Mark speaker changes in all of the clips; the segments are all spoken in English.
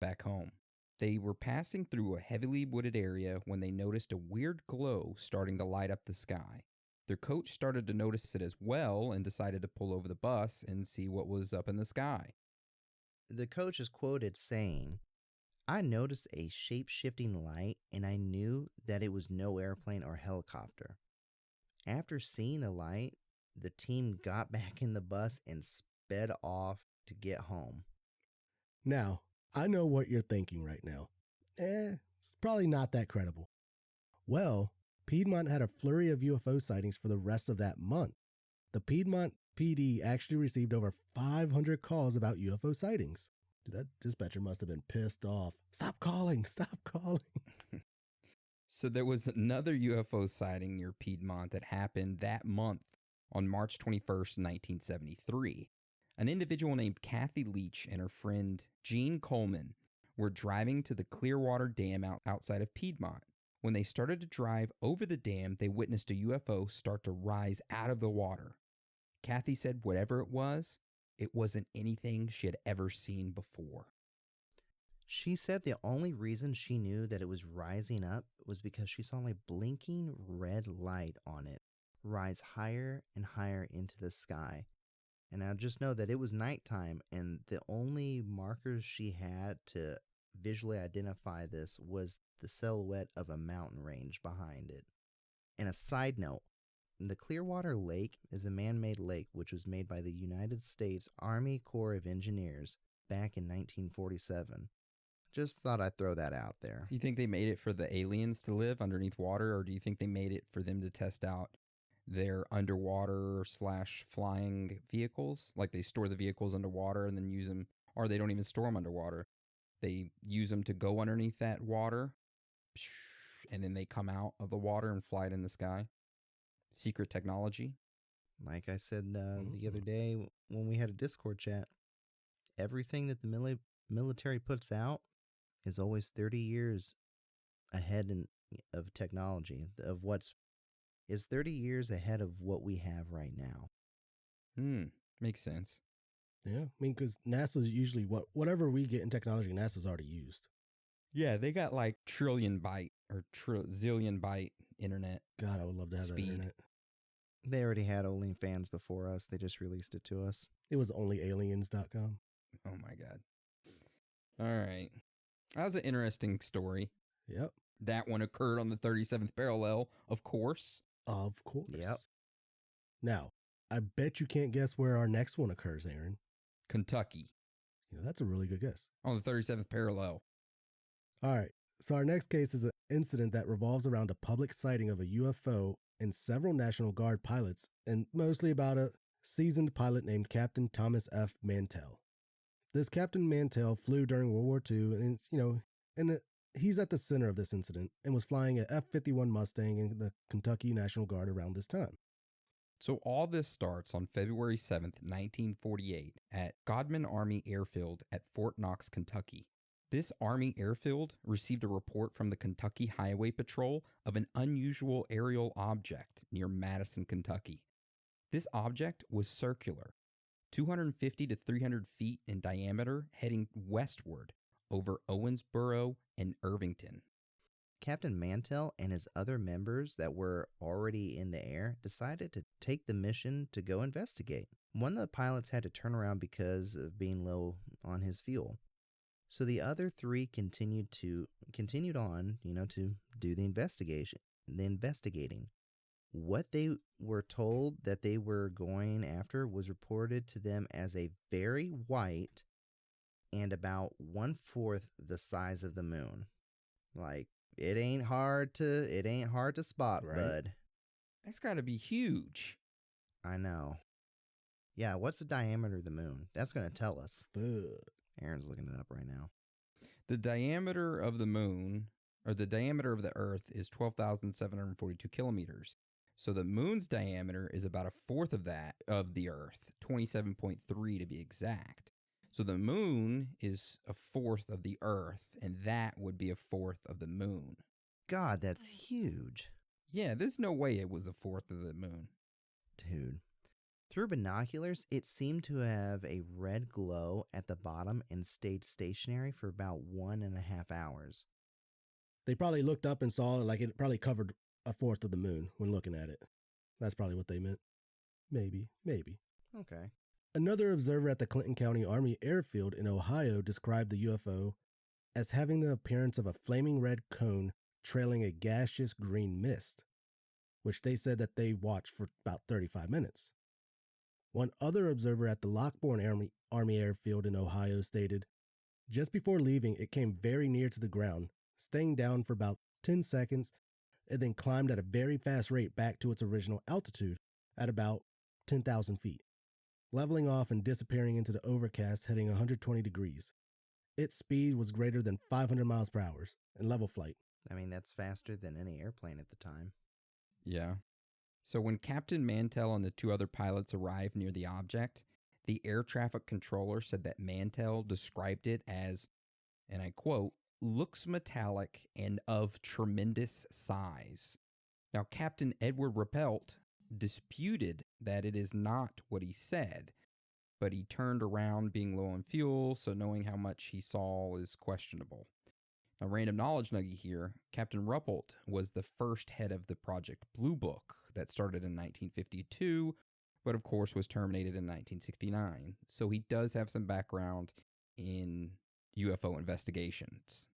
Speaker 1: back home. They were passing through a heavily wooded area when they noticed a weird glow starting to light up the sky. Their coach started to notice it as well and decided to pull over the bus and see what was up in the sky.
Speaker 2: The coach is quoted saying, "I noticed a shape-shifting light and I knew that it was no airplane or helicopter. After seeing the light, the team got back in the bus and sped off to get home."
Speaker 3: Now, I know what you're thinking right now. It's probably not that credible. Well, Piedmont had a flurry of UFO sightings for the rest of that month. The Piedmont PD actually received over 500 calls about UFO sightings. Dude, that dispatcher must have been pissed off. Stop calling.
Speaker 1: So there was another UFO sighting near Piedmont that happened that month on March 21st, 1973. An individual named Kathy Leach and her friend Jean Coleman were driving to the Clearwater Dam outside of Piedmont. When they started to drive over the dam, they witnessed a UFO start to rise out of the water. Kathy said whatever it wasn't anything she had ever seen before.
Speaker 2: She said the only reason she knew that it was rising up was because she saw a blinking red light on it rise higher and higher into the sky. And I just know that it was nighttime, and the only markers she had to visually identify this was the silhouette of a mountain range behind it. And a side note, the Clearwater Lake is a man-made lake which was made by the United States Army Corps of Engineers back in 1947. Just thought I'd throw that out there.
Speaker 1: You think they made it for the aliens to live underneath water, or do you think they made it for them to test out their underwater / flying vehicles? Like they store the vehicles underwater and then use them, or they don't even store them underwater. They use them to go underneath that water, and then they come out of the water and fly it in the sky. Secret technology.
Speaker 2: Like I said the other day when we had a Discord chat, everything that the military puts out is always 30 years ahead of technology, of is 30 years ahead of what we have right now.
Speaker 1: Makes sense.
Speaker 3: Yeah, I mean, because NASA's usually whatever we get in technology, NASA's already used.
Speaker 1: Yeah, they got like trillion byte or zillion byte internet.
Speaker 3: God, I would love to have
Speaker 1: speed.
Speaker 3: that internet.
Speaker 2: They already had OnlyFans before us. They just released it to us.
Speaker 3: It was onlyaliens.com.
Speaker 1: Oh my God. All right. That was an interesting story.
Speaker 3: Yep.
Speaker 1: That one occurred on the 37th parallel, of course.
Speaker 3: Of course.
Speaker 2: Yep.
Speaker 3: Now, I bet you can't guess where our next one occurs, Aaron.
Speaker 1: Kentucky.
Speaker 3: That's a really good guess.
Speaker 1: On the 37th parallel.
Speaker 3: All right. So our next case is an incident that revolves around a public sighting of a UFO and several National Guard pilots, and mostly about a seasoned pilot named Captain Thomas F. Mantell. This Captain Mantell flew during World War II, and he's at the center of this incident and was flying a F-51 Mustang in the Kentucky National Guard around this time.
Speaker 1: So all this starts on February 7th, 1948 at Godman Army Airfield at Fort Knox, Kentucky. This Army airfield received a report from the Kentucky Highway Patrol of an unusual aerial object near Madison, Kentucky. This object was circular, 250 to 300 feet in diameter, heading westward over Owensboro and Irvington.
Speaker 2: Captain Mantell and his other members that were already in the air decided to take the mission to go investigate. One of the pilots had to turn around because of being low on his fuel. So the other three continued on, to do the investigating. What they were told that they were going after was reported to them as a very white and about 1/4 the size of the moon. Like, it ain't hard to spot, right, bud.
Speaker 1: That's got to be huge.
Speaker 2: I know. Yeah, what's the diameter of the moon? That's going to tell us.
Speaker 3: Fuck.
Speaker 2: Aaron's looking it up right now.
Speaker 1: The diameter of the moon, or the diameter of the Earth, is 12,742 kilometers. So the moon's diameter is about 1/4 of that of the Earth, 27.3 to be exact. So the moon is 1/4 of the Earth, and that would be 1/4 of the moon.
Speaker 2: God, that's huge.
Speaker 1: Yeah, there's no way it was 1/4 of the moon.
Speaker 2: Dude. Through binoculars, it seemed to have a red glow at the bottom and stayed stationary for about 1.5 hours.
Speaker 3: They probably looked up and saw like it probably covered a fourth of the moon when looking at it. That's probably what they meant. Maybe.
Speaker 2: Okay.
Speaker 3: Another observer at the Clinton County Army Airfield in Ohio described the UFO as having the appearance of a flaming red cone trailing a gaseous green mist, which they said that they watched for about 35 minutes. One other observer at the Lockbourne Army Airfield in Ohio stated, just before leaving, it came very near to the ground, staying down for about 10 seconds, and then climbed at a very fast rate back to its original altitude at about 10,000 feet, leveling off and disappearing into the overcast heading 120 degrees. Its speed was greater than 500 miles per hour in level flight.
Speaker 2: I mean, that's faster than any airplane at the time.
Speaker 1: Yeah. So when Captain Mantell and the two other pilots arrived near the object, the air traffic controller said that Mantell described it as, and I quote, looks metallic and of tremendous size. Now, Captain Edward Rappelt disputed that it is not what he said, but he turned around being low on fuel, so knowing how much he saw is questionable. A random knowledge nugget here, Captain Ruppelt was the first head of the Project Blue Book that started in 1952, but of course was terminated in 1969. So he does have some background in UFO investigations.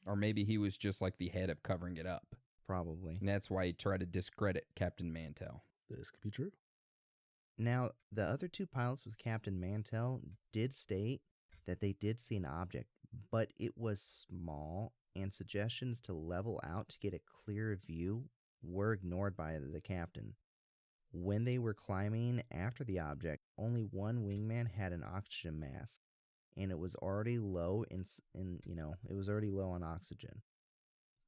Speaker 1: Or maybe he was just like the head of covering it up.
Speaker 2: Probably.
Speaker 1: And that's why he tried to discredit Captain Mantell.
Speaker 3: This could be true.
Speaker 2: Now, the other two pilots with Captain Mantell did state that they did see an object, but it was small, and suggestions to level out to get a clearer view were ignored by the captain. When they were climbing after the object, only one wingman had an oxygen mask, and it was already low on oxygen.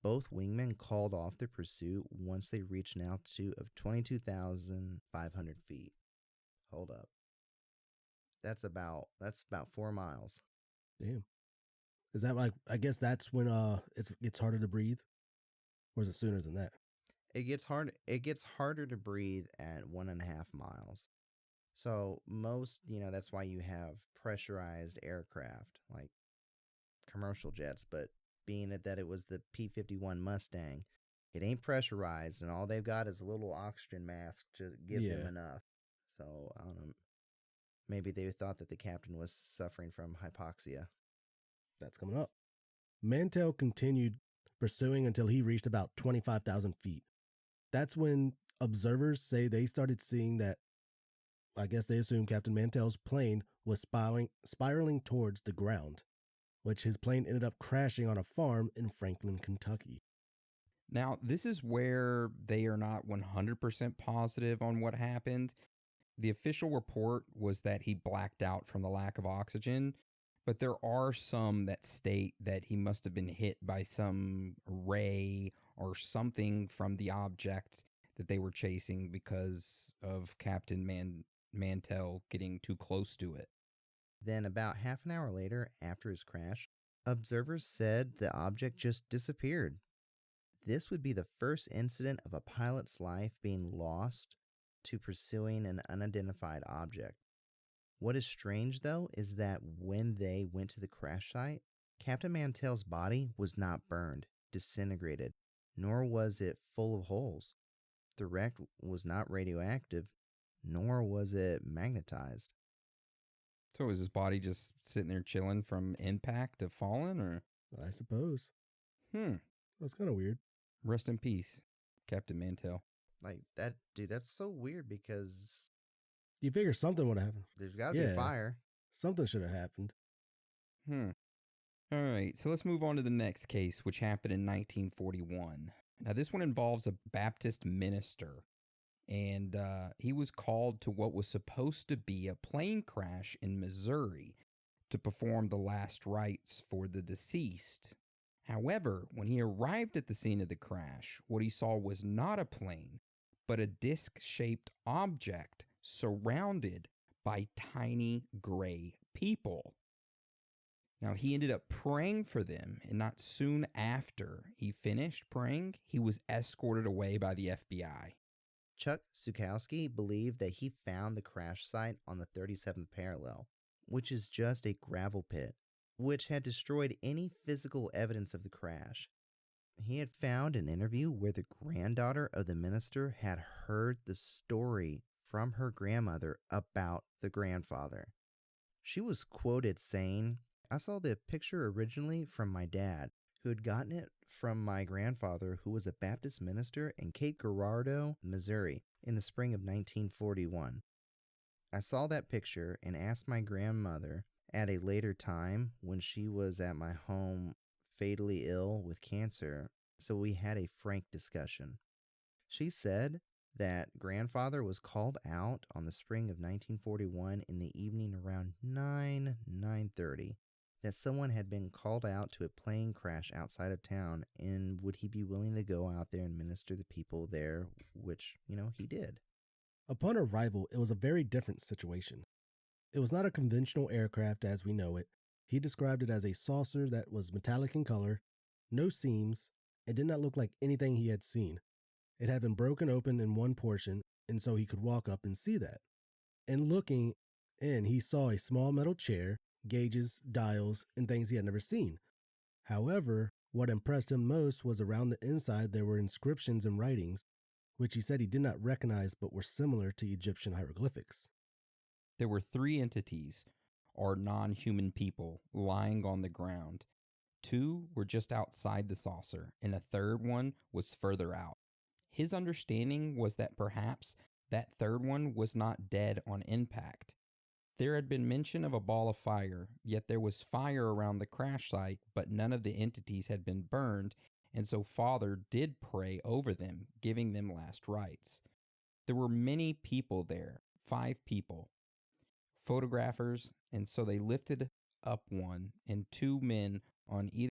Speaker 2: Both wingmen called off the pursuit once they reached an altitude of 22,500 feet. Hold up. That's about 4 miles.
Speaker 3: Damn. Is that like, I guess that's when it gets harder to breathe? Or is it sooner than that?
Speaker 2: It gets harder to breathe at 1.5 miles. So most, that's why you have pressurized aircraft like commercial jets, but being that it was the P-51 Mustang, it ain't pressurized, and all they've got is a little oxygen mask to give them enough. So, I don't know. Maybe they thought that the captain was suffering from hypoxia.
Speaker 3: That's coming up. Mantell continued pursuing until he reached about 25,000 feet. That's when observers say they started seeing that, I guess they assumed Captain Mantell's plane was spiraling towards the ground, which his plane ended up crashing on a farm in Franklin, Kentucky.
Speaker 1: Now, this is where they are not 100% positive on what happened. The official report was that he blacked out from the lack of oxygen, but there are some that state that he must have been hit by some ray or something from the object that they were chasing because of Captain Mantell getting too close to it.
Speaker 2: Then about half an hour later, after his crash, observers said the object just disappeared. This would be the first incident of a pilot's life being lost to pursuing an unidentified object. What is strange, though, is that when they went to the crash site, Captain Mantell's body was not burned, disintegrated, nor was it full of holes. The wreck was not radioactive, nor was it magnetized.
Speaker 1: So is his body just sitting there chilling from impact of falling, or?
Speaker 3: I suppose. That's kind of weird.
Speaker 1: Rest in peace, Captain Mantell.
Speaker 2: Like, that, dude, that's so weird because
Speaker 3: You figure something would have happened.
Speaker 2: there's got to be fire.
Speaker 3: Something should have happened.
Speaker 1: All right, so let's move on to the next case, which happened in 1941. Now, this one involves a Baptist minister, and he was called to what was supposed to be a plane crash in Missouri to perform the last rites for the deceased. However, when he arrived at the scene of the crash, what he saw was not a plane, but a disc-shaped object surrounded by tiny gray people. Now, he ended up praying for them, and not soon after he finished praying, he was escorted away by the FBI.
Speaker 2: Chuck Sukowski believed that he found the crash site on the 37th parallel, which is just a gravel pit, which had destroyed any physical evidence of the crash. He had found an interview where the granddaughter of the minister had heard the story from her grandmother about the grandfather. She was quoted saying, "I saw the picture originally from my dad, who had gotten it from my grandfather, who was a Baptist minister in Cape Girardeau, Missouri, in the spring of 1941. I saw that picture and asked my grandmother at a later time when she was at my home fatally ill with cancer, so we had a frank discussion. She said that grandfather was called out on the spring of 1941 in the evening around 9:30, that someone had been called out to a plane crash outside of town, and would he be willing to go out there and minister to the people there, which, he did."
Speaker 3: Upon arrival, it was a very different situation. It was not a conventional aircraft as we know it. He described it as a saucer that was metallic in color, no seams, and did not look like anything he had seen. It had been broken open in one portion, and so he could walk up and see that. And looking in, he saw a small metal chair, gauges, dials, and things he had never seen. However, what impressed him most was around the inside there were inscriptions and writings, which he said he did not recognize but were similar to Egyptian hieroglyphics.
Speaker 1: There were 3 entities, or non-human people, lying on the ground. 2 were just outside the saucer, and a third one was further out. His understanding was that perhaps that third one was not dead on impact. There had been mention of a ball of fire, yet there was fire around the crash site, but none of the entities had been burned, and so Father did pray over them, giving them last rites. There were many people there, 5 people, photographers, and so they lifted up one and 2 men on either